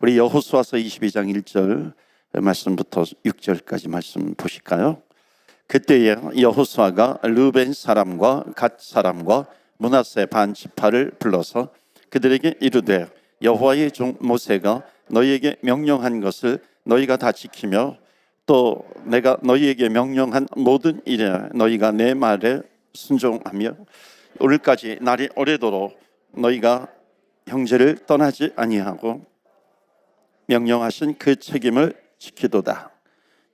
우리 여호수아서 22장 1절 말씀부터 6절까지 말씀 보실까요? 그때에 여호수아가 르벤 사람과 갓 사람과 므낫세 반 지파를 불러서 그들에게 이르되 여호와의 종 모세가 너희에게 명령한 것을 너희가 다 지키며 또 내가 너희에게 명령한 모든 일에 너희가 내 말에 순종하며 오늘까지 날이 오래도록 너희가 형제를 떠나지 아니하고 명령하신 그 책임을 지키도다.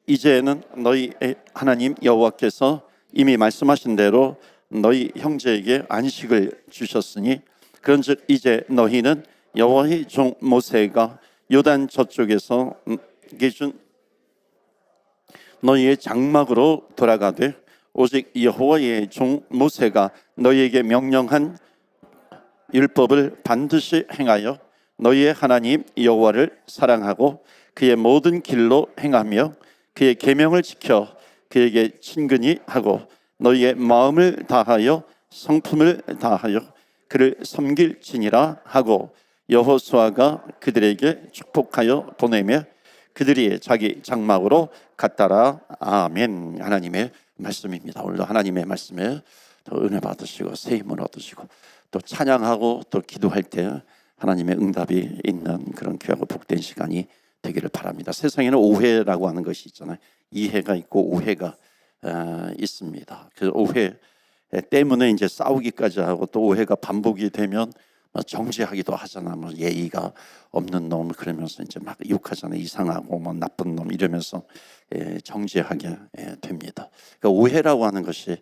이제는 너희 하나님 여호와께서 이미 말씀하신 대로 너희 형제에게 안식을 주셨으니 그런즉 이제 너희는 여호와의 종 모세가 요단 저쪽에서 계준 너희의 장막으로 돌아가되 오직 여호와의 종 모세가 너희에게 명령한 율법을 반드시 행하여 너희의 하나님 여호와를 사랑하고 그의 모든 길로 행하며 그의 계명을 지켜 그에게 친근히 하고 너희의 마음을 다하여 성품을 다하여 그를 섬길지니라 하고 여호수아가 그들에게 축복하여 보내며 그들이 자기 장막으로 갔더라. 아멘. 하나님의 말씀입니다. 오늘도 하나님의 말씀에 더 은혜 받으시고 새 힘을 얻으시고 또 찬양하고 또 기도할 때 하나님의 응답이 있는 그런 귀하고 복된 시간이 되기를 바랍니다. 세상에는 오해라고 하는 것이 있잖아요. 이해가 있고 오해가 있습니다. 그 오해 때문에 이제 싸우기까지 하고 또 오해가 반복이 되면 정죄하기도 하잖아. 뭐 예의가 없는 놈 그러면서 이제 막 욕하잖아. 이상하고 뭐 나쁜 놈 이러면서 정죄하게 됩니다. 그러니까 오해라고 하는 것이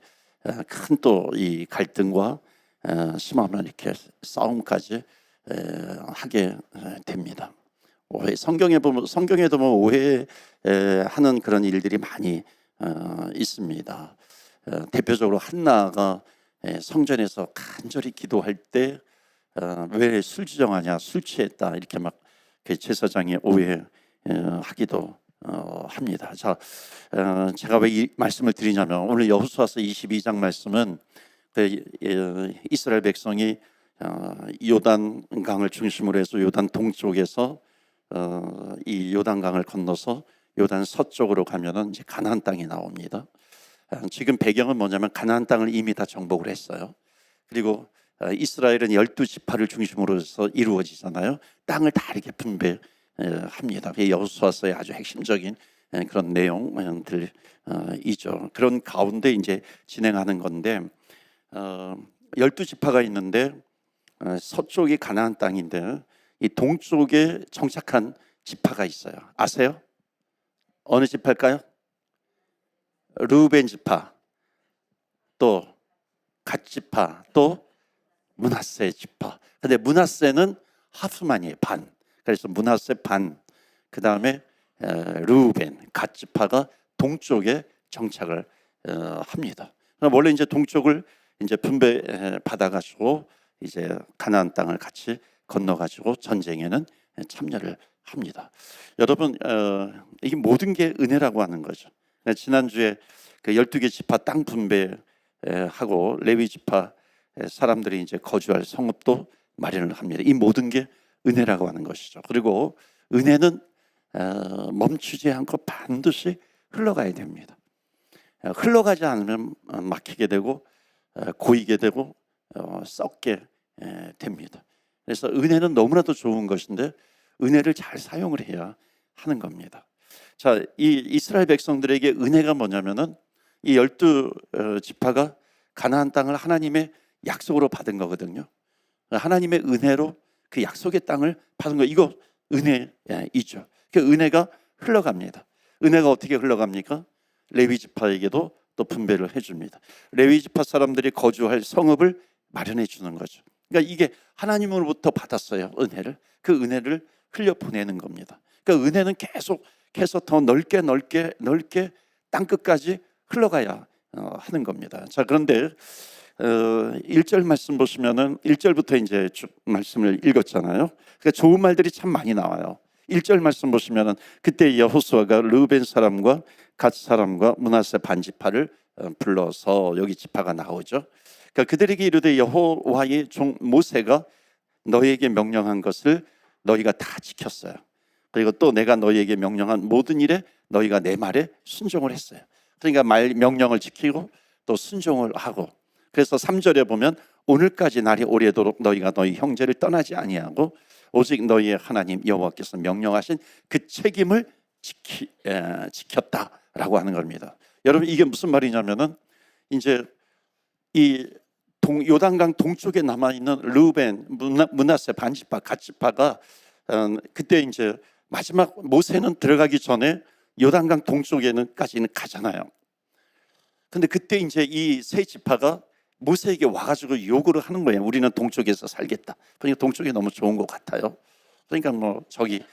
큰 또 이 갈등과 심하면 이렇게 싸움까지 하게 됩니다. 오해 성경에도 보면 오해하는 그런 일들이 많이 있습니다. 대표적으로 한나가 성전에서 간절히 기도할 때 왜 술 지정하냐, 술 취했다 이렇게 막 제사장이 오해하기도 합니다. 자, 제가 왜 이 말씀을 드리냐면 오늘 여호수아서 22장 말씀은 이스라엘 백성이 요단강을 중심으로 해서 요단 동쪽에서 이 요단강을 건너서 요단 서쪽으로 가면은 이제 가나안 땅이 나옵니다. 지금 배경은 뭐냐면 가나안 땅을 이미 다 정복을 했어요. 그리고 이스라엘은 12지파를 중심으로 해서 이루어지잖아요. 땅을 다 이렇게 분배합니다. 여호수아서의 아주 핵심적인 그런 내용들이죠. 그런 가운데 이제 진행하는 건데 12지파가 있는데 서쪽이 가나안 땅인데 이 동쪽에 정착한 지파가 있어요. 아세요? 어느 지파일까요? 르우벤 지파, 또 갓 지파, 또 므낫세 지파. 근데 므낫세는 하프만이에요. 반. 그래서 므낫세 반. 그 다음에 르우벤, 갓 지파가 동쪽에 정착을 합니다. 원래 이제 동쪽을 이제 분배 받아가지고 이제 가나안 땅을 같이 건너가지고 전쟁에는 참여를 합니다. 여러분, 이게 모든 게 은혜라고 하는 거죠. 지난주에 그 12개 지파 땅 분배하고 레위 지파 사람들이 이제 거주할 성읍도 마련을 합니다. 이 모든 게 은혜라고 하는 것이죠. 그리고 은혜는 멈추지 않고 반드시 흘러가야 됩니다. 흘러가지 않으면 막히게 되고 고이게 되고 썩게 됩니다. 그래서 은혜는 너무나도 좋은 것인데 은혜를 잘 사용을 해야 하는 겁니다. 자, 이 이스라엘 백성들에게 은혜가 뭐냐면은 이 12지파가 가나안 땅을 하나님의 약속으로 받은 거거든요. 하나님의 은혜로 그 약속의 땅을 받은 거, 이거 은혜이죠. 그 은혜가 흘러갑니다. 은혜가 어떻게 흘러갑니까? 레위 지파에게도 또 분배를 해줍니다. 레위 지파 사람들이 거주할 성읍을 마련해 주는 거죠. 그러니까 이게 하나님으로부터 받았어요. 은혜를. 그 은혜를 흘려 보내는 겁니다. 그러니까 은혜는 계속해서 더 넓게 땅 끝까지 흘러가야 하는 겁니다. 자, 그런데 1절 말씀 보시면은 1절부터 이제 쭉 말씀을 읽었잖아요. 그러니까 좋은 말들이 참 많이 나와요. 1절 말씀 보시면은 그때 여호수아가 르벤 사람과 갓 사람과 므낫세 반 지파를 불러서 여기 지파가 나오죠. 그러니까 그들에게 이르되 여호와의 종 모세가 너희에게 명령한 것을 너희가 다 지켰어요. 그리고 또 내가 너희에게 명령한 모든 일에 너희가 내 말에 순종을 했어요. 그러니까 명령을 지키고 또 순종을 하고, 그래서 3절에 보면 오늘까지 날이 오래도록 너희가 너희 형제를 떠나지 아니하고 오직 너희의 하나님 여호와께서 명령하신 그 책임을 지켰다라고 하는 겁니다. 여러분, 이게 무슨 말이냐면은 이제 이 요단강 동쪽에 남아 있는 르우벤, 므낫세 반지파, 갓지파가 그때 이제 마지막 모세는 들어가기 전에 요단강 동쪽에는까지는 가잖아요. 근데 그때 이제 이 세 지파가 모세에게 와가지고 요구를 하는 거예요. 우리는 동쪽에서 살겠다. 그러니까 동쪽이 너무 좋은 것 같아요. 그러니까 뭐 저기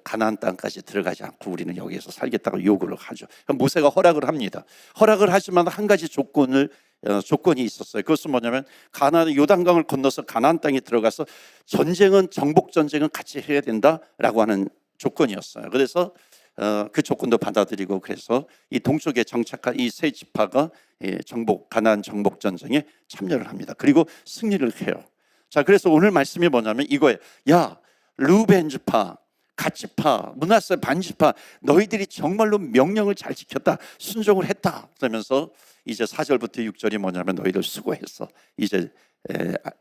가나안 땅까지 들어가지 않고 우리는 여기에서 살겠다고 요구를 하죠. 모세가 허락을 합니다. 허락을 하지만 한 가지 조건이 있었어요. 그것은 뭐냐면 요단강을 건너서 가나안 땅에 들어가서 정복 전쟁은 같이 해야 된다라고 하는 조건이었어요. 그래서 그 조건도 받아들이고, 그래서 이 동쪽에 정착한 이 세 지파가 가나안 정복 전쟁에 참여를 합니다. 그리고 승리를 해요. 자, 그래서 오늘 말씀이 뭐냐면 이거예요. 야, 르우벤 지파, 갓지파, 므낫세 반지파, 너희들이 정말로 명령을 잘 지켰다, 순종을 했다. 그러면서 이제 4절부터 6절이 뭐냐면 너희들 수고했어, 이제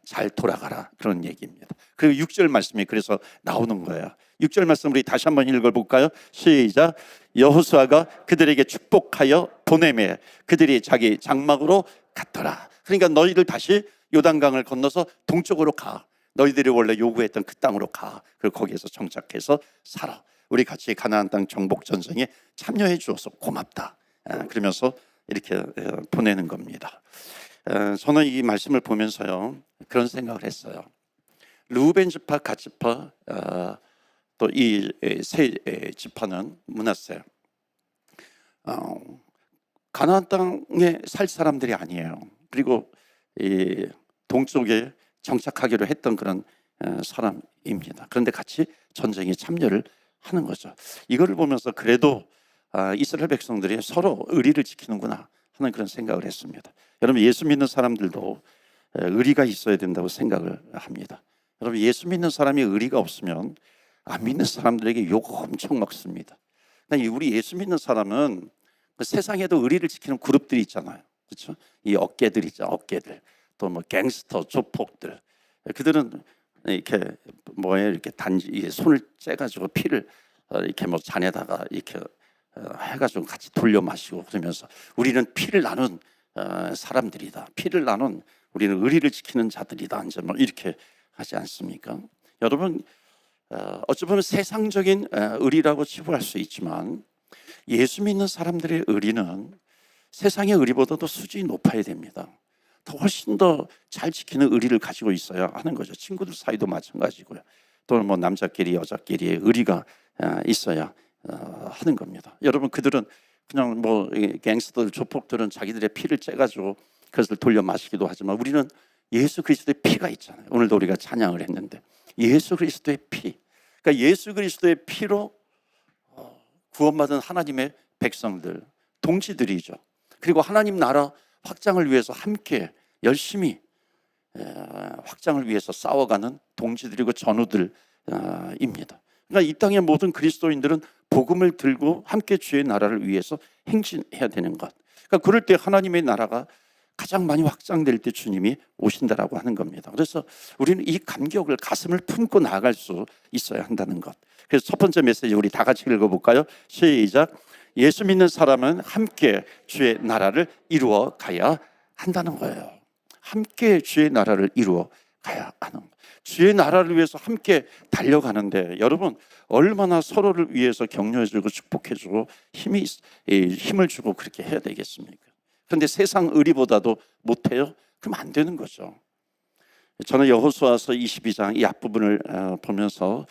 잘 돌아가라, 그런 얘기입니다. 그리고 6절 말씀이 그래서 나오는 거예요. 6절 말씀 우리 다시 한번 읽어볼까요? 시작. 여호수아가 그들에게 축복하여 보내매 그들이 자기 장막으로 갔더라. 그러니까 너희들 다시 요단강을 건너서 동쪽으로 가. 너희들이 원래 요구했던 그 땅으로 가. 그리고 거기에서 정착해서 살아. 우리 같이 가나안 땅 정복 전쟁에 참여해 주어서 고맙다. 그러면서 이렇게 보내는 겁니다. 저는 이 말씀을 보면서요, 그런 생각을 했어요. 르우벤 지파, 갓 지파, 또 이 세 지파는 므낫세, 가나안 땅에 살 사람들이 아니에요. 그리고 이 동쪽에 정착하기로 했던 그런 사람입니다. 그런데 같이 전쟁에 참여를 하는 거죠. 이거를 보면서 그래도 이스라엘 백성들이 서로 의리를 지키는구나 하는 그런 생각을 했습니다. 여러분, 예수 믿는 사람들도 의리가 있어야 된다고 생각을 합니다. 여러분, 예수 믿는 사람이 의리가 없으면 안 믿는 사람들에게 욕 엄청 먹습니다. 우리 예수 믿는 사람은 그 세상에도 의리를 지키는 그룹들이 있잖아요. 그렇죠? 이 어깨들이죠, 어깨들. 또 뭐 갱스터, 조폭들. 그들은 이렇게 이렇게 단지 손을 째가지고 피를 이렇게 뭐 잔에다가 이렇게 해가지고 같이 돌려 마시고, 그러면서 우리는 피를 나눈 사람들이다. 피를 나눈, 우리는 의리를 지키는 자들이다. 이제 뭐 이렇게 하지 않습니까? 여러분, 어찌 보면 세상적인 의리라고 치부할 수 있지만 예수 믿는 사람들의 의리는 세상의 의리보다도 수준이 높아야 됩니다. 더 훨씬 더 잘 지키는 의리를 가지고 있어야 하는 거죠. 친구들 사이도 마찬가지고요. 또는 뭐 남자끼리 여자끼리의 의리가 있어야 하는 겁니다. 여러분, 그들은 그냥 뭐 갱스터들, 조폭들은 자기들의 피를 째가지고 그것을 돌려 마시기도 하지만 우리는 예수 그리스도의 피가 있잖아요. 오늘도 우리가 찬양을 했는데 예수 그리스도의 피, 그러니까 예수 그리스도의 피로 구원받은 하나님의 백성들, 동지들이죠. 그리고 하나님 나라 확장을 위해서 함께 열심히 확장을 위해서 싸워가는 동지들이고 전우들입니다. 그러니까 이 땅의 모든 그리스도인들은 복음을 들고 함께 주의 나라를 위해서 행진해야 되는 것. 그러니까 그럴 때 하나님의 나라가 가장 많이 확장될 때 주님이 오신다라고 하는 겁니다. 그래서 우리는 이 감격을, 가슴을 품고 나아갈 수 있어야 한다는 것. 그래서 첫 번째 메시지 우리 다 같이 읽어볼까요? 시작. 예수 믿는 사람은 함께 주의 나라를 이루어 가야 한다는 거예요. 함께 주의 나라를 이루어 가야 하는 거예요. 주의 나라를 위해서 함께 달려가는데 여러분, 얼마나 서로를 위해서 격려해주고 축복해주고 힘을 주고 그렇게 해야 되겠습니까? 그런데 세상 의리보다도 못해요? 그럼 안 되는 거죠. 저는 여호수아서 22장 이 앞부분을 보면서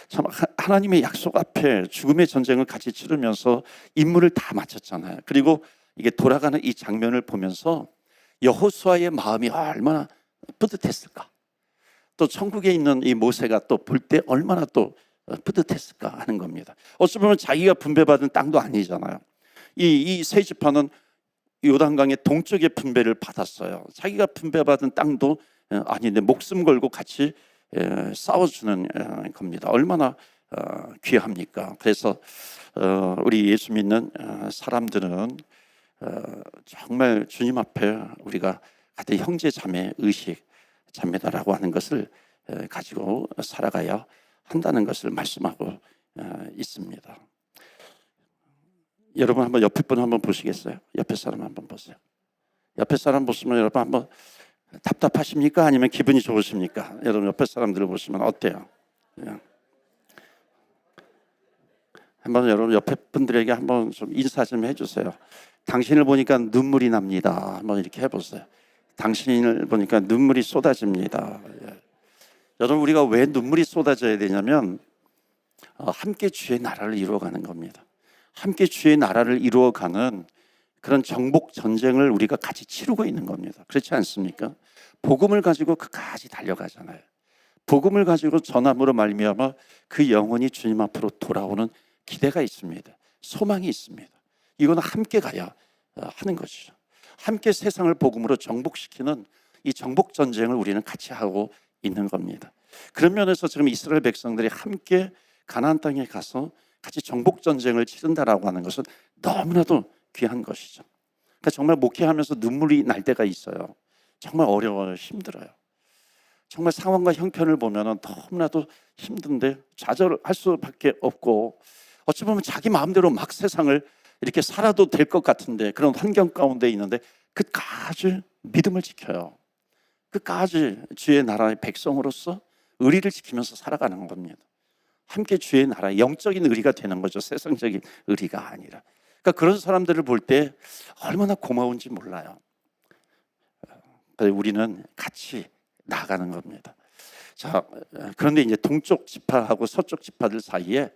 참 하나님의 약속 앞에 죽음의 전쟁을 같이 치르면서 임무를 다 마쳤잖아요. 그리고 이게 돌아가는 이 장면을 보면서 여호수아의 마음이 얼마나 뿌듯했을까. 또 천국에 있는 이 모세가 또 볼 때 얼마나 또 뿌듯했을까 하는 겁니다. 어찌 보면 자기가 분배받은 땅도 아니잖아요. 이 세 지파는 요단강의 동쪽에 분배를 받았어요. 자기가 분배받은 땅도 아닌데 목숨 걸고 같이 싸워주는 겁니다. 얼마나 귀합니까? 그래서 우리 예수 믿는 사람들은 정말 주님 앞에 우리가 같은 형제 자매 의식, 자매다라고 하는 것을 가지고 살아가야 한다는 것을 말씀하고 있습니다. 여러분 한번 옆에 분 한번 보시겠어요? 옆에 사람 한번 보세요. 옆에 사람 보시면 여러분 한번 답답하십니까? 아니면 기분이 좋으십니까? 여러분 옆에 사람들을 보시면 어때요? 한번 여러분 옆에 분들에게 한번 좀 인사 좀 해주세요. 당신을 보니까 눈물이 납니다. 한번 이렇게 해보세요. 당신을 보니까 눈물이 쏟아집니다. 여러분 우리가 왜 눈물이 쏟아져야 되냐면 함께 주의 나라를 이루어가는 겁니다. 함께 주의 나라를 이루어가는 그런 정복 전쟁을 우리가 같이 치르고 있는 겁니다. 그렇지 않습니까? 복음을 가지고 끝까지 달려가잖아요. 복음을 가지고 전함으로 말미암아 그 영혼이 주님 앞으로 돌아오는 기대가 있습니다. 소망이 있습니다. 이거는 함께 가야 하는 것이죠. 함께 세상을 복음으로 정복시키는 이 정복 전쟁을 우리는 같이 하고 있는 겁니다. 그런 면에서 지금 이스라엘 백성들이 함께 가나안 땅에 가서 같이 정복 전쟁을 치른다라고 하는 것은 너무나도 귀한 것이죠. 그러니까 정말 목회하면서 눈물이 날 때가 있어요. 정말 어려워요. 힘들어요. 정말 상황과 형편을 보면 너무나도 힘든데 좌절할 수밖에 없고 어찌 보면 자기 마음대로 막 세상을 이렇게 살아도 될 것 같은데 그런 환경 가운데 있는데 끝까지 믿음을 지켜요. 끝까지 주의 나라의 백성으로서 의리를 지키면서 살아가는 겁니다. 함께 주의 나라, 영적인 의리가 되는 거죠. 세상적인 의리가 아니라. 그러니까 그런 사람들을 볼 때 얼마나 고마운지 몰라요. 우리는 같이 나아가는 겁니다. 자, 그런데 이제 동쪽 지파하고 서쪽 지파들 사이에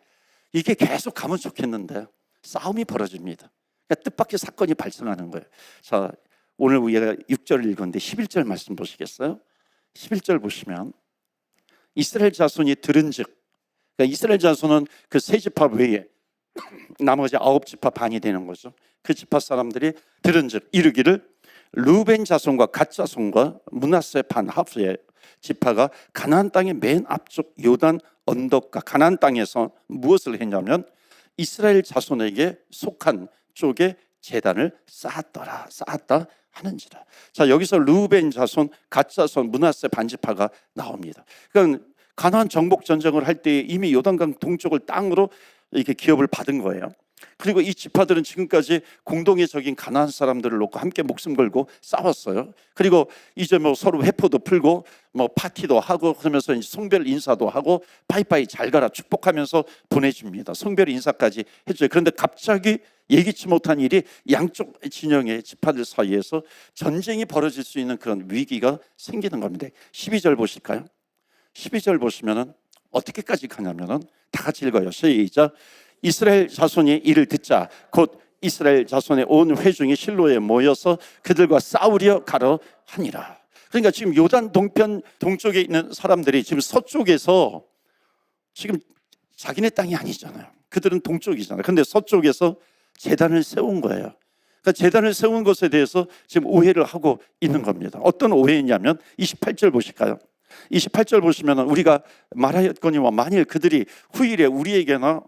이게 계속 가면 좋겠는데 싸움이 벌어집니다. 그러니까 뜻밖의 사건이 발생하는 거예요. 자, 오늘 우리가 6절을 읽었는데 11절 말씀 보시겠어요? 11절 보시면 이스라엘 자손이 들은즉, 그러니까 이스라엘 자손은 그 세 지파 외에 나머지 9지파 반이 되는 거죠. 그 지파 사람들이 들은즉 이르기를 루벤 자손과 갓 자손과 므낫세 반 하프의 지파가 가나안 땅의 맨 앞쪽 요단 언덕과 가나안 땅에서 무엇을 했냐면 이스라엘 자손에게 속한 쪽에 제단을 쌓았다 하는지라. 자, 여기서 루벤 자손, 갓 자손, 므낫세 반지파가 나옵니다. 그러니까 가나안 정복 전쟁을 할 때 이미 요단강 동쪽을 땅으로 이렇게 기업을 받은 거예요. 그리고 이 지파들은 지금까지 공동의적인 가나안 사람들을 놓고 함께 목숨 걸고 싸웠어요. 그리고 이제 뭐 서로 회포도 풀고 뭐 파티도 하고 그러면서 이제 성별 인사도 하고 빠이빠이 잘 가라 축복하면서 보내줍니다. 성별 인사까지 해줘요. 그런데 갑자기 예기치 못한 일이 양쪽 진영의 지파들 사이에서 전쟁이 벌어질 수 있는 그런 위기가 생기는 겁니다. 12절 보실까요? 12절 보시면은 어떻게까지 가냐면은 다 같이 읽어요. 시작. 이스라엘 자손이 이를 듣자 곧 이스라엘 자손의 온 회중이 실로에 모여서 그들과 싸우려 가려 하니라. 그러니까 지금 요단 동편 동쪽에 있는 사람들이 지금 서쪽에서 지금 자기네 땅이 아니잖아요. 그들은 동쪽이잖아요. 그런데 서쪽에서 제단을 세운 거예요. 그러니까 제단을 세운 것에 대해서 지금 오해를 하고 있는 겁니다. 어떤 오해냐면 28절 보실까요? 28절 보시면 우리가 말하였거니와 만일 그들이 후일에 우리에게나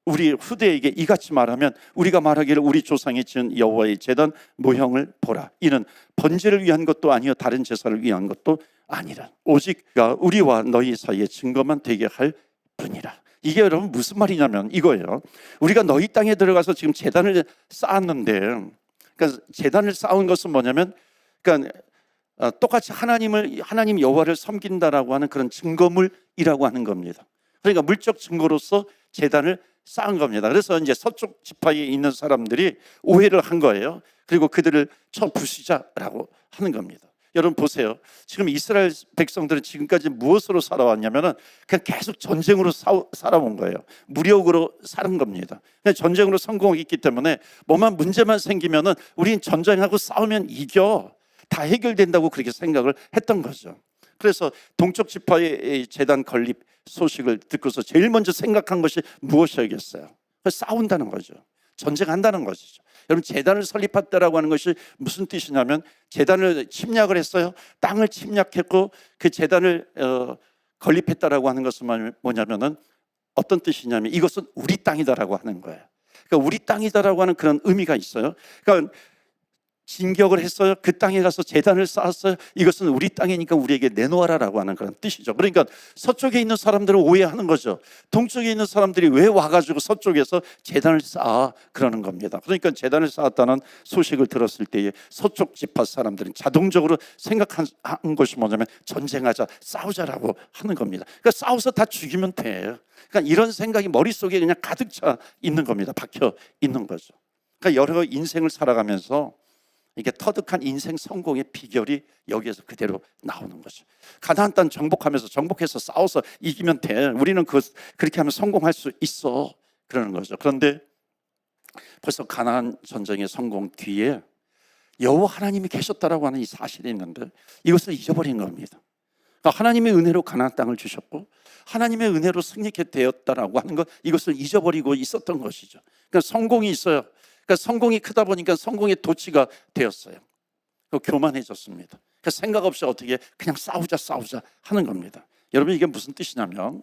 우리 후대에게 이같이 말하면 우리가 말하기를 우리 조상이 지은 여호와의 제단 모형을 보라. 이는 번제를 위한 것도 아니요 다른 제사를 위한 것도 아니라 오직 우리와 너희 사이에 증거만 되게 할 뿐이라. 이게 여러분 무슨 말이냐면 이거예요. 우리가 너희 땅에 들어가서 지금 제단을 쌓았는데, 그러니까 제단을 쌓은 것은 뭐냐면, 그러니까 똑같이 하나님 여호와를 섬긴다라고 하는 그런 증거물이라고 하는 겁니다. 그러니까 물적 증거로서 제단을 쌓은 겁니다. 그래서 이제 서쪽 지파에 있는 사람들이 오해를 한 거예요. 그리고 그들을 쳐 부수자라고 하는 겁니다. 여러분 보세요. 지금 이스라엘 백성들은 지금까지 무엇으로 살아왔냐면은 그냥 계속 전쟁으로 살아온 거예요. 무력으로 사는 겁니다. 전쟁으로 성공했기 때문에 뭐만 문제만 생기면은 우린 전쟁하고 싸우면 이겨. 다 해결된다고 그렇게 생각을 했던 거죠. 그래서 동쪽 지파의 제단 건립 소식을 듣고서 제일 먼저 생각한 것이 무엇이겠어요? 싸운다는 거죠. 전쟁한다는 것이죠. 여러분 제단을 설립했다라고 하는 것이 무슨 뜻이냐면 제단을 침략을 했어요. 땅을 침략했고 그 제단을 건립했다라고 하는 것은 뭐냐면은 어떤 뜻이냐면 이것은 우리 땅이다라고 하는 거예요. 그러니까 우리 땅이다라고 하는 그런 의미가 있어요. 그러니까 진격을 했어요. 그 땅에 가서 제단을 쌓았어요. 이것은 우리 땅이니까 우리에게 내놓아라라고 하는 그런 뜻이죠. 그러니까 서쪽에 있는 사람들은 오해하는 거죠. 동쪽에 있는 사람들이 왜 와가지고 서쪽에서 제단을 쌓아 그러는 겁니다. 그러니까 제단을 쌓았다는 소식을 들었을 때에 서쪽 지파 사람들은 자동적으로 생각한 것이 뭐냐면 전쟁하자, 싸우자라고 하는 겁니다. 그러니까 싸워서 다 죽이면 돼. 그러니까 이런 생각이 머릿속에 그냥 가득 차 있는 겁니다. 박혀 있는 거죠. 그러니까 여러 인생을 살아가면서 이게 터득한 인생 성공의 비결이 여기에서 그대로 나오는 거죠. 가나안 땅 정복해서 싸워서 이기면 돼. 우리는 그렇게 하면 성공할 수 있어. 그러는 거죠. 그런데 벌써 가나안 전쟁의 성공 뒤에 여호와 하나님이 계셨다라고 하는 이 사실이 있는데 이것을 잊어버린 겁니다. 그러니까 하나님의 은혜로 가나안 땅을 주셨고 하나님의 은혜로 승리케 되었다라고 하는 것, 이것을 잊어버리고 있었던 것이죠. 그러니까 성공이 있어요. 그러니까 성공이 크다 보니까 성공의 도취가 되었어요. 교만해졌습니다. 그러니까 생각 없이 어떻게 그냥 싸우자 하는 겁니다. 여러분, 이게 무슨 뜻이냐면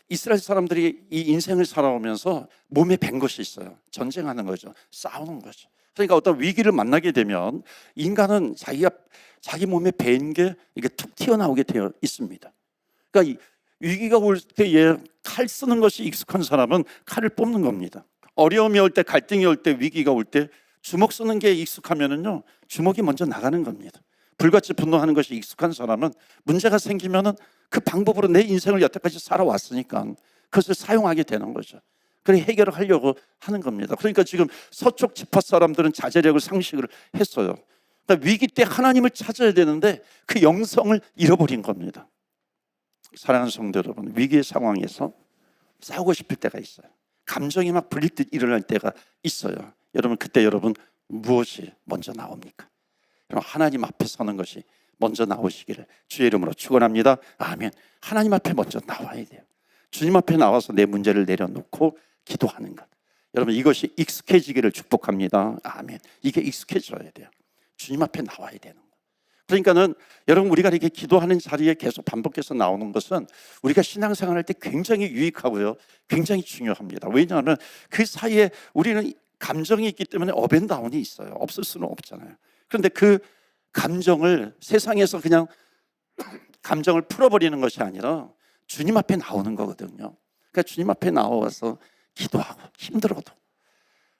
이스라엘 사람들이 이 인생을 살아오면서 몸에 밴 것이 있어요. 전쟁하는 거죠. 싸우는 거죠. 그러니까 어떤 위기를 만나게 되면 인간은 자기 몸에 밴 게 이게 툭 튀어나오게 되어 있습니다. 그러니까 위기가 올 때에 칼 쓰는 것이 익숙한 사람은 칼을 뽑는 겁니다. 어려움이 올 때, 갈등이 올 때, 위기가 올 때 주먹 쓰는 게 익숙하면은요, 주먹이 먼저 나가는 겁니다. 불같이 분노하는 것이 익숙한 사람은 문제가 생기면은 그 방법으로 내 인생을 여태까지 살아왔으니까 그것을 사용하게 되는 거죠. 그래 해결을 하려고 하는 겁니다. 그러니까 지금 서쪽 지파 사람들은 자제력을 상실을 했어요. 그러니까 위기 때 하나님을 찾아야 되는데 그 영성을 잃어버린 겁니다. 사랑하는 성도 여러분, 위기의 상황에서 싸우고 싶을 때가 있어요. 감정이 막 불릴 듯 일어날 때가 있어요. 여러분, 그때 여러분 무엇이 먼저 나옵니까? 여러분, 하나님 앞에 서는 것이 먼저 나오시기를 주의 이름으로 축원합니다. 아멘. 하나님 앞에 먼저 나와야 돼요. 주님 앞에 나와서 내 문제를 내려놓고 기도하는 것. 여러분, 이것이 익숙해지기를 축복합니다. 아멘. 이게 익숙해져야 돼요. 주님 앞에 나와야 되는 거. 그러니까는 여러분, 우리가 이렇게 기도하는 자리에 계속 반복해서 나오는 것은 우리가 신앙생활할 때 굉장히 유익하고요, 굉장히 중요합니다. 왜냐하면 그 사이에 우리는 감정이 있기 때문에 업앤다운이 있어요. 없을 수는 없잖아요. 그런데 그 감정을 세상에서 그냥 감정을 풀어버리는 것이 아니라 주님 앞에 나오는 거거든요. 그러니까 주님 앞에 나와서 기도하고, 힘들어도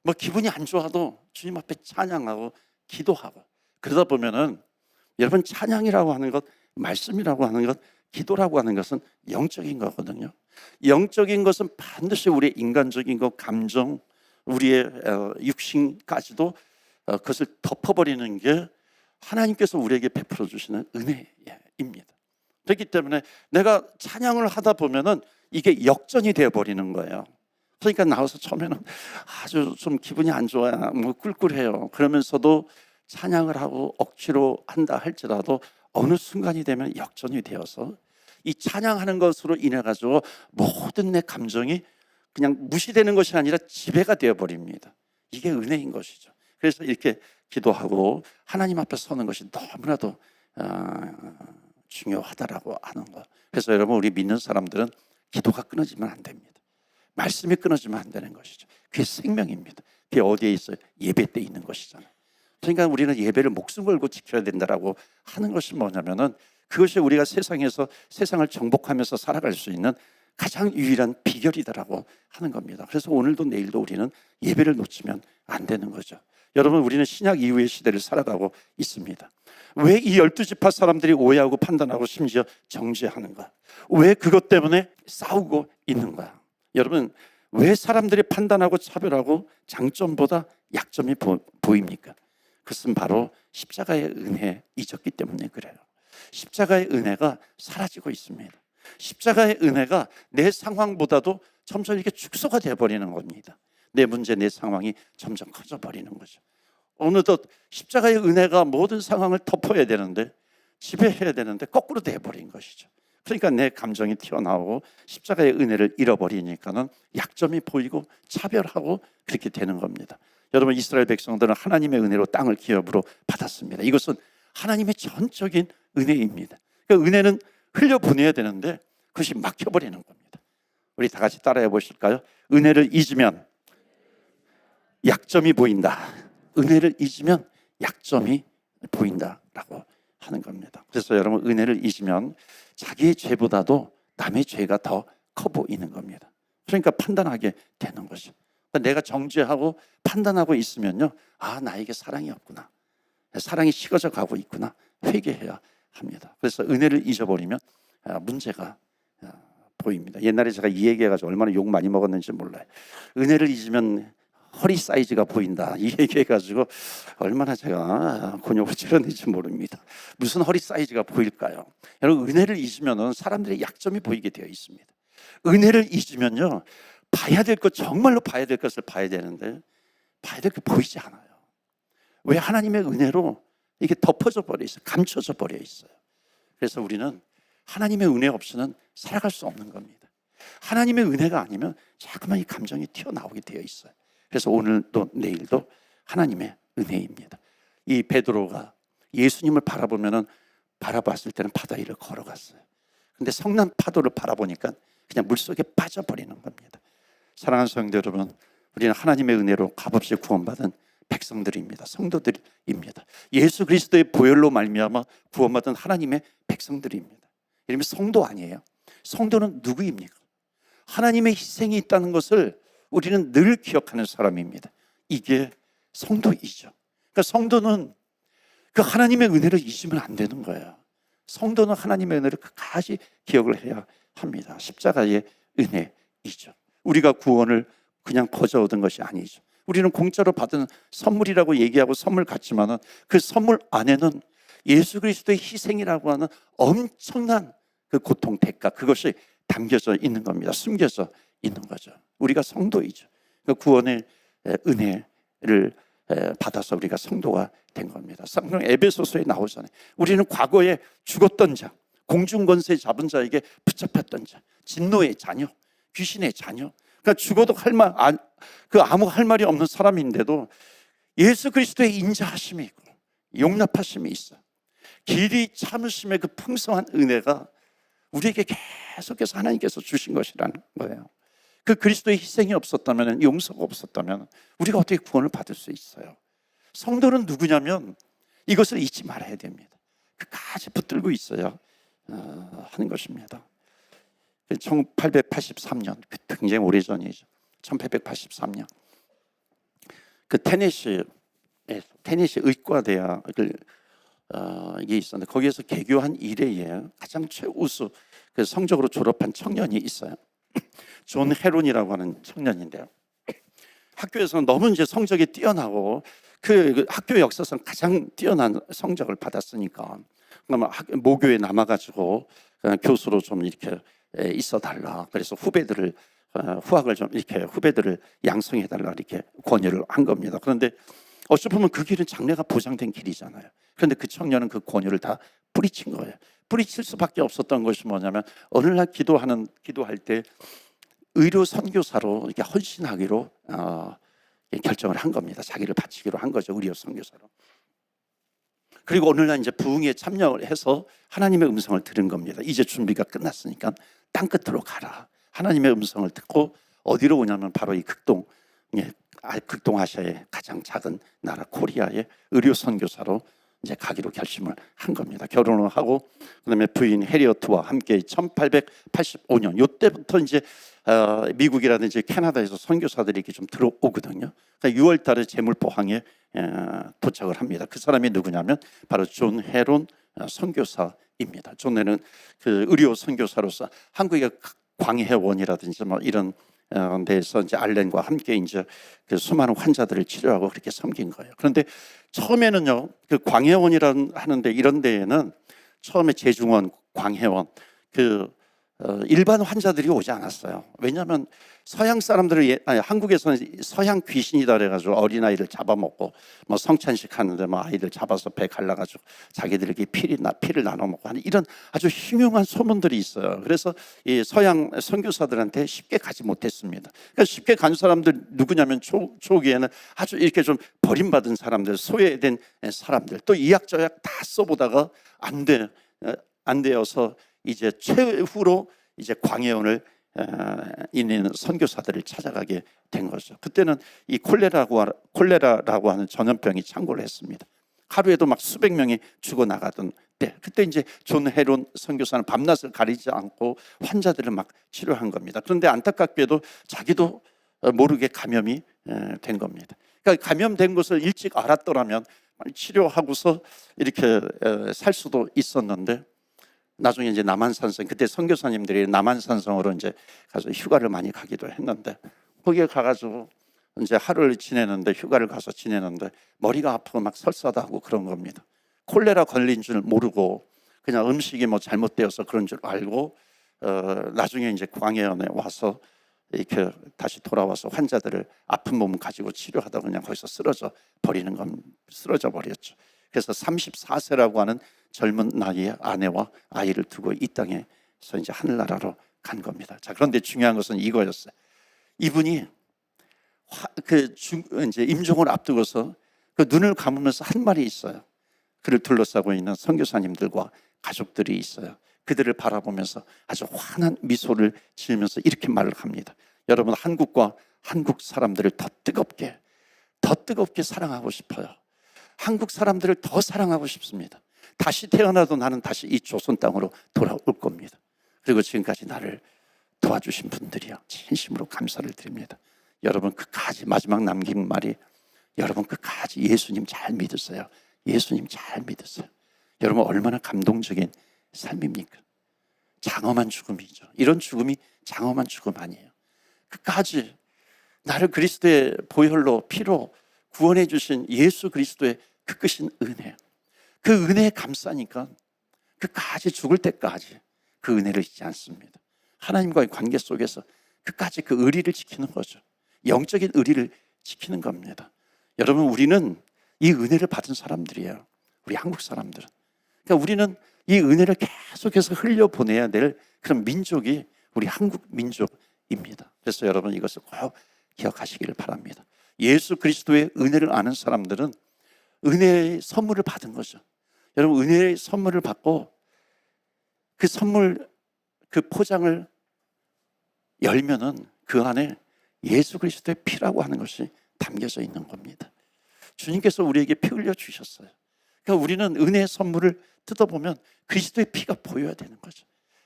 뭐 기분이 안 좋아도 주님 앞에 찬양하고 기도하고, 그러다 보면은 여러분, 찬양이라고 하는 것, 말씀이라고 하는 것, 기도라고 하는 것은 영적인 거거든요. 영적인 것은 반드시 우리의 인간적인 것, 감정, 우리의 육신까지도 그것을 덮어버리는 게 하나님께서 우리에게 베풀어 주시는 은혜입니다. 그렇기 때문에 내가 찬양을 하다 보면은 이게 역전이 되어버리는 거예요. 그러니까 나와서 처음에는 아주 좀 기분이 안 좋아요. 뭐 꿀꿀해요. 그러면서도 찬양을 하고 억지로 한다 할지라도 어느 순간이 되면 역전이 되어서 이 찬양하는 것으로 인해 가지고 모든 내 감정이 그냥 무시되는 것이 아니라 지배가 되어버립니다. 이게 은혜인 것이죠. 그래서 이렇게 기도하고 하나님 앞에 서는 것이 너무나도 중요하다라고 하는 것. 그래서 여러분, 우리 믿는 사람들은 기도가 끊어지면 안 됩니다. 말씀이 끊어지면 안 되는 것이죠. 그게 생명입니다. 그게 어디에 있어요? 예배 때 있는 것이잖아요. 그러니까 우리는 예배를 목숨 걸고 지켜야 된다라고 하는 것이 뭐냐면은 그것이 우리가 세상에서 세상을 정복하면서 살아갈 수 있는 가장 유일한 비결이다라고 하는 겁니다. 그래서 오늘도 내일도 우리는 예배를 놓치면 안 되는 거죠. 여러분, 우리는 신약 이후의 시대를 살아가고 있습니다. 왜 이 12지파 사람들이 오해하고 판단하고 심지어 정죄하는가? 왜 그것 때문에 싸우고 있는가? 여러분, 왜 사람들이 판단하고 차별하고 장점보다 약점이 보입니까? 그것은 바로 십자가의 은혜에 잊었기 때문에 그래요. 십자가의 은혜가 사라지고 있습니다. 십자가의 은혜가 내 상황보다도 점점 이렇게 축소가 되어버리는 겁니다. 내 문제, 내 상황이 점점 커져버리는 거죠. 어느덧 십자가의 은혜가 모든 상황을 덮어야 되는데, 지배해야 되는데 거꾸로 돼버린 것이죠. 그러니까 내 감정이 튀어나오고 십자가의 은혜를 잃어버리니까는 약점이 보이고 차별하고 그렇게 되는 겁니다. 여러분, 이스라엘 백성들은 하나님의 은혜로 땅을 기업으로 받았습니다. 이것은 하나님의 전적인 은혜입니다. 그러니까 은혜는 흘려보내야 되는데 그것이 막혀버리는 겁니다. 우리 다 같이 따라해 보실까요? 은혜를 잊으면 약점이 보인다. 은혜를 잊으면 약점이 보인다라고 하는 겁니다. 그래서 여러분, 은혜를 잊으면 자기의 죄보다도 남의 죄가 더 커 보이는 겁니다. 그러니까 판단하게 되는 거죠. 그러니까 내가 정죄하고 판단하고 있으면요, 아, 나에게 사랑이 없구나, 사랑이 식어져 가고 있구나, 회개해야 합니다. 그래서 은혜를 잊어버리면 문제가 보입니다. 옛날에 제가 이 얘기해가지고 얼마나 욕 많이 먹었는지 몰라요. 은혜를 잊으면 허리 사이즈가 보인다, 이 얘기해가지고 얼마나 제가 곤욕을 치렀는지 모릅니다. 무슨 허리 사이즈가 보일까요? 여러분, 은혜를 잊으면 사람들의 약점이 보이게 되어 있습니다. 은혜를 잊으면요, 봐야 될 것, 정말로 봐야 될 것을 봐야 되는데 봐야 될 게 보이지 않아요. 왜? 하나님의 은혜로 이게 덮어져 버려 있어요. 감춰져 버려 있어요. 그래서 우리는 하나님의 은혜 없이는 살아갈 수 없는 겁니다. 하나님의 은혜가 아니면 자꾸만 이 감정이 튀어나오게 되어 있어요. 그래서 오늘도 내일도 하나님의 은혜입니다. 이 베드로가 예수님을 바라봤을 때는 바다 위를 걸어갔어요. 근데 성난 파도를 바라보니까 그냥 물속에 빠져버리는 겁니다. 사랑하는 성도 여러분, 우리는 하나님의 은혜로 값없이 구원받은 백성들입니다. 성도들입니다. 예수 그리스도의 보혈로 말미암아 구원받은 하나님의 백성들입니다. 이러면 성도 아니에요. 성도는 누구입니까? 하나님의 희생이 있다는 것을 우리는 늘 기억하는 사람입니다. 이게 성도이죠. 그러니까 성도는 그 하나님의 은혜를 잊으면 안 되는 거예요. 성도는 하나님의 은혜를 끝까지 기억을 해야 합니다. 십자가의 은혜이죠. 우리가 구원을 그냥 거저 얻은 것이 아니죠. 우리는 공짜로 받은 선물이라고 얘기하고 선물 같지만 그 선물 안에는 예수 그리스도의 희생이라고 하는 엄청난 그 고통, 대가, 그것이 담겨져 있는 겁니다. 숨겨져 있는 거죠. 우리가 성도이죠. 그 구원의 은혜를 받아서 우리가 성도가 된 겁니다. 성경 에베소서에 나오잖아요. 우리는 과거에 죽었던 자, 공중권세 잡은 자에게 붙잡혔던 자, 진노의 자녀, 귀신의 자녀. 그러니까 죽어도 아무 할 말이 없는 사람인데도 예수 그리스도의 인자하심이 있고 용납하심이 있어요. 길이 참으심의 그 풍성한 은혜가 우리에게 계속해서 하나님께서 주신 것이라는 거예요. 그 그리스도의 희생이 없었다면, 용서가 없었다면 우리가 어떻게 구원을 받을 수 있어요? 성도는 누구냐면 이것을 잊지 말아야 됩니다. 끝까지 붙들고 있어야 하는 것입니다. 1883년, 굉장히 오래전이죠. 1883년 그 테네시 의과대학을 이게 있었는데 거기에서 개교한 이래에 가장 최우수 그 성적으로 졸업한 청년이 있어요. 존 헤론이라고 하는 청년인데요. 학교에서는 너무 이제 성적이 뛰어나고 그 학교 역사상 가장 뛰어난 성적을 받았으니까 그러면 모교에 남아가지고 교수로 좀 이렇게 있어달라. 그래서 후학을 좀 이렇게 후배들을 양성해달라 이렇게 권유를 한 겁니다. 그런데 어찌 보면 그 길은 장래가 보장된 길이잖아요. 그런데 그 청년은 그 권유를 다 뿌리친 거예요. 뿌리칠 수밖에 없었던 것이 뭐냐면 어느 날 기도할 때 의료 선교사로 이렇게 헌신하기로 결정을 한 겁니다. 자기를 바치기로 한 거죠. 의료 선교사로. 그리고 어느 날 이제 부흥에 참여를 해서 하나님의 음성을 들은 겁니다. 이제 준비가 끝났으니까 땅 끝으로 가라. 하나님의 음성을 듣고 어디로 오냐면 바로 이 극동 아시아의 가장 작은 나라 코리아의 의료 선교사로 이제 가기로 결심을 한 겁니다. 결혼을 하고 그다음에 부인 해리어트와 함께 1885년 이때부터 이제 미국이라든지 캐나다에서 선교사들이 이렇게 좀 들어오거든요. 그러니까 6월달에 제물포항에 도착을 합니다. 그 사람이 누구냐면 바로 존 헤론 선교사입니다. 존 헤론 그 의료 선교사로서 한국의 광해원이라든지 뭐 이런 데서 이제 알렌과 함께 이제 그 수많은 환자들을 치료하고 그렇게 섬긴 거예요. 그런데 처음에는요, 그 광해원이라는 하는데 이런 데에는 처음에 제중원, 광해원 일반 환자들이 오지 않았어요. 왜냐하면 서양 사람들을 한국에서는 서양 귀신이다 그래가지고 어린아이를 잡아먹고 뭐 성찬식 하는데 뭐 아이들 잡아서 배 갈라가지고 자기들에게 피를 나눠 먹고 하는 이런 아주 흉흉한 소문들이 있어요. 그래서 이 서양 선교사들한테 쉽게 가지 못했습니다. 그러니까 쉽게 간 사람들 누구냐면 초기에는 아주 이렇게 좀 버림받은 사람들, 소외된 사람들, 또 이약저약 다 써보다가 안 되어서 이제 최후로 이제 광해원을 있는 선교사들을 찾아가게 된 거죠. 그때는 이 콜레라라고 하는 전염병이 창궐을 했습니다. 하루에도 막 수백 명이 죽어나가던 때, 그때 이제 존 헤론 선교사는 밤낮을 가리지 않고 환자들을 막 치료한 겁니다. 그런데 안타깝게도 자기도 모르게 감염이 된 겁니다. 그러니까 감염된 것을 일찍 알았더라면 치료하고서 이렇게 살 수도 있었는데, 나중에 이제 남한산성, 그때 선교사님들이 남한산성으로 이제 가서 휴가를 많이 가기도 했는데, 거기에 가가지고 이제 하루를 지내는데, 휴가를 가서 지내는데 머리가 아프고 막 설사도 하고 그런 겁니다. 콜레라 걸린 줄 모르고 그냥 음식이 뭐 잘못되어서 그런 줄 알고 나중에 이제 광해원에 와서 이렇게 다시 돌아와서 환자들을 아픈 몸 가지고 치료하다 그냥 거기서 쓰러져 버렸죠. 그래서 34세라고 하는 젊은 나이에 아내와 아이를 두고 이 땅에서 이제 하늘나라로 간 겁니다. 자, 그런데 중요한 것은 이거였어요. 이분이 이제 임종을 앞두고서 그 눈을 감으면서 한 말이 있어요. 그를 둘러싸고 있는 선교사님들과 가족들이 있어요. 그들을 바라보면서 아주 환한 미소를 지으면서 이렇게 말을 합니다. 여러분, 한국과 한국 사람들을 더 뜨겁게 사랑하고 싶어요. 한국 사람들을 더 사랑하고 싶습니다. 다시 태어나도 나는 다시 이 조선 땅으로 돌아올 겁니다. 그리고 지금까지 나를 도와주신 분들이요, 진심으로 감사를 드립니다. 여러분, 끝까지 마지막 남긴 말이, 여러분 끝까지 예수님 잘 믿으세요. 예수님 잘 믿으세요. 여러분, 얼마나 감동적인 삶입니까? 장엄한 죽음이죠. 이런 죽음이 장엄한 죽음 아니에요. 끝까지 나를 그리스도의 보혈로 피로 구원해 주신 예수 그리스도의 그 크신 은혜, 그 은혜에 감싸니까 끝까지 죽을 때까지 그 은혜를 잊지 않습니다. 하나님과의 관계 속에서 끝까지 그 의리를 지키는 거죠. 영적인 의리를 지키는 겁니다. 여러분, 우리는 이 은혜를 받은 사람들이에요. 우리 한국 사람들은. 그러니까 우리는 이 은혜를 계속해서 흘려보내야 될 그런 민족이 우리 한국 민족입니다. 그래서 여러분, 이것을 꼭 기억하시기를 바랍니다. 예수 그리스도의 은혜를 아는 사람들은 은혜의 선물을 받은 거죠. 여러분, 은혜의 선물을 받고 그 선물, 그 포장을 열면은 그 안에 예수 그리스도의 피라고 하는 것이 담겨져 있는 겁니다. 주님께서 우리에게 피 흘려 주셨어요. 그러니까 우리는 은혜의 선물을 뜯어보면 그리스도의 피가 보여야 되는 거죠.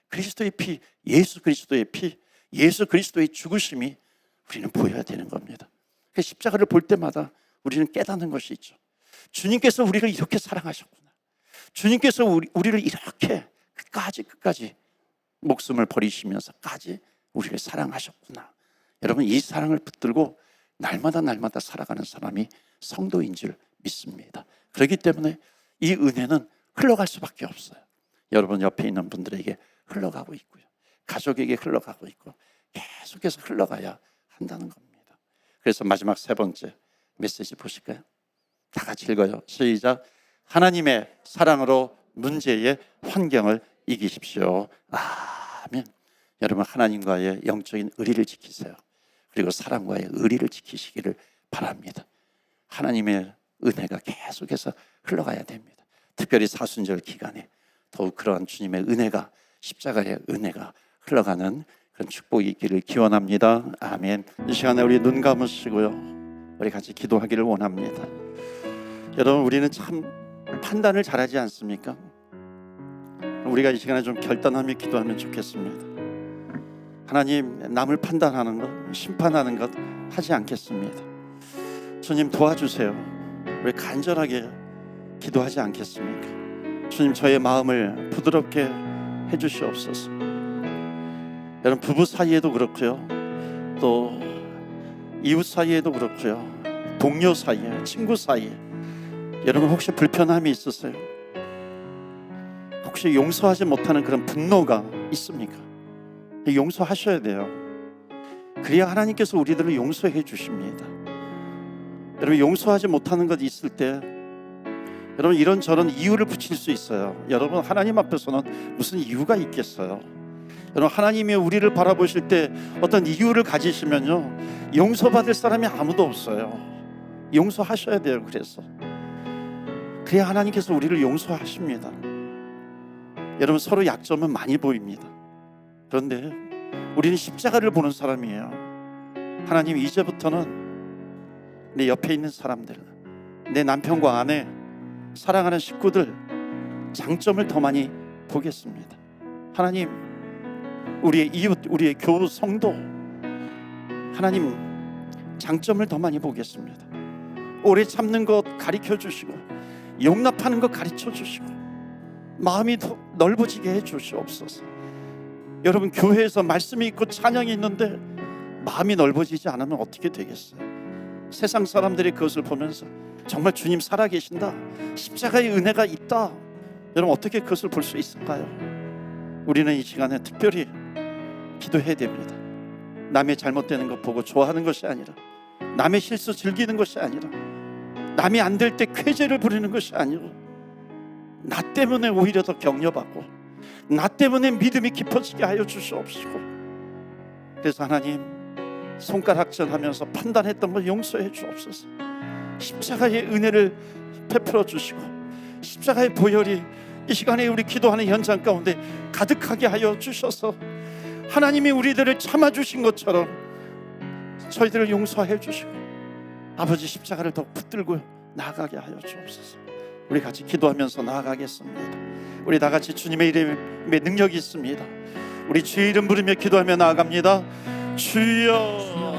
그리스도의 피, 예수 그리스도의 피, 예수 그리스도의 죽으심이 우리는 보여야 되는 겁니다. 그 십자가를 볼 때마다 우리는 깨닫는 것이 있죠. 주님께서 우리를 이렇게 사랑하셨구나. 주님께서 우리를 이렇게 끝까지 목숨을 버리시면서까지 우리를 사랑하셨구나. 여러분, 이 사랑을 붙들고 날마다 살아가는 사람이 성도인 줄 믿습니다. 그렇기 때문에 이 은혜는 흘러갈 수밖에 없어요. 여러분, 옆에 있는 분들에게 흘러가고 있고요, 가족에게 흘러가고 있고, 계속해서 흘러가야 한다는 겁니다. 그래서 마지막 세 번째 메시지 보실까요? 다 같이 읽어요. 시작. 하나님의 사랑으로 문제의 환경을 이기십시오. 아멘. 여러분, 하나님과의 영적인 의리를 지키세요. 그리고 사랑과의 의리를 지키시기를 바랍니다. 하나님의 은혜가 계속해서 흘러가야 됩니다. 특별히 사순절 기간에 더욱 그러한 주님의 은혜가, 십자가의 은혜가 흘러가는 그런 축복이 있기를 기원합니다. 아멘. 이 시간에 우리 눈 감으시고요, 우리 같이 기도하기를 원합니다. 여러분, 우리는 참 판단을 잘하지 않습니까? 우리가 이 시간에 좀 결단하며 기도하면 좋겠습니다. 하나님, 남을 판단하는 것, 심판하는 것 하지 않겠습니다. 주님, 도와주세요. 왜 간절하게 기도하지 않겠습니까? 주님, 저의 마음을 부드럽게 해주시옵소서. 여러분, 부부 사이에도 그렇고요, 또 이웃 사이에도 그렇고요, 동료 사이에, 친구 사이에 여러분, 혹시 불편함이 있으세요? 혹시 용서하지 못하는 그런 분노가 있습니까? 용서하셔야 돼요. 그래야 하나님께서 우리들을 용서해 주십니다. 여러분, 용서하지 못하는 것이 있을 때 여러분, 이런저런 이유를 붙일 수 있어요. 여러분, 하나님 앞에서는 무슨 이유가 있겠어요? 여러분, 하나님이 우리를 바라보실 때 어떤 이유를 가지시면요, 용서받을 사람이 아무도 없어요. 용서하셔야 돼요. 그래야 하나님께서 우리를 용서하십니다. 여러분, 서로 약점은 많이 보입니다. 그런데 우리는 십자가를 보는 사람이에요. 하나님, 이제부터는 내 옆에 있는 사람들, 내 남편과 아내, 사랑하는 식구들 장점을 더 많이 보겠습니다. 하나님, 우리의 이웃, 우리의 교우 성도, 하나님 장점을 더 많이 보겠습니다. 오래 참는 것 가르쳐 주시고, 용납하는 것 가르쳐 주시고, 마음이 더 넓어지게 해 주시옵소서. 여러분, 교회에서 말씀이 있고 찬양이 있는데 마음이 넓어지지 않으면 어떻게 되겠어요? 세상 사람들이 그것을 보면서 정말 주님 살아계신다, 십자가의 은혜가 있다, 여러분 어떻게 그것을 볼 수 있을까요? 우리는 이 시간에 특별히 기도해야 됩니다. 남의 잘못되는 것 보고 좋아하는 것이 아니라, 남의 실수 즐기는 것이 아니라, 남이 안 될 때 쾌재를 부리는 것이 아니라, 나 때문에 오히려 더 격려받고 나 때문에 믿음이 깊어지게 하여 주시옵시고, 그래서 하나님, 손가락질하면서 판단했던 걸 용서해 주옵소서. 십자가의 은혜를 베풀어 주시고, 십자가의 보혈이 이 시간에 우리 기도하는 현장 가운데 가득하게 하여 주셔서, 하나님이 우리들을 참아주신 것처럼 저희들을 용서해 주시고, 아버지 십자가를 더 붙들고 나아가게 하여 주옵소서. 우리 같이 기도하면서 나아가겠습니다. 우리 다 같이 주님의 이름에 능력이 있습니다. 우리 주의 이름 부르며 기도하며 나아갑니다. 주여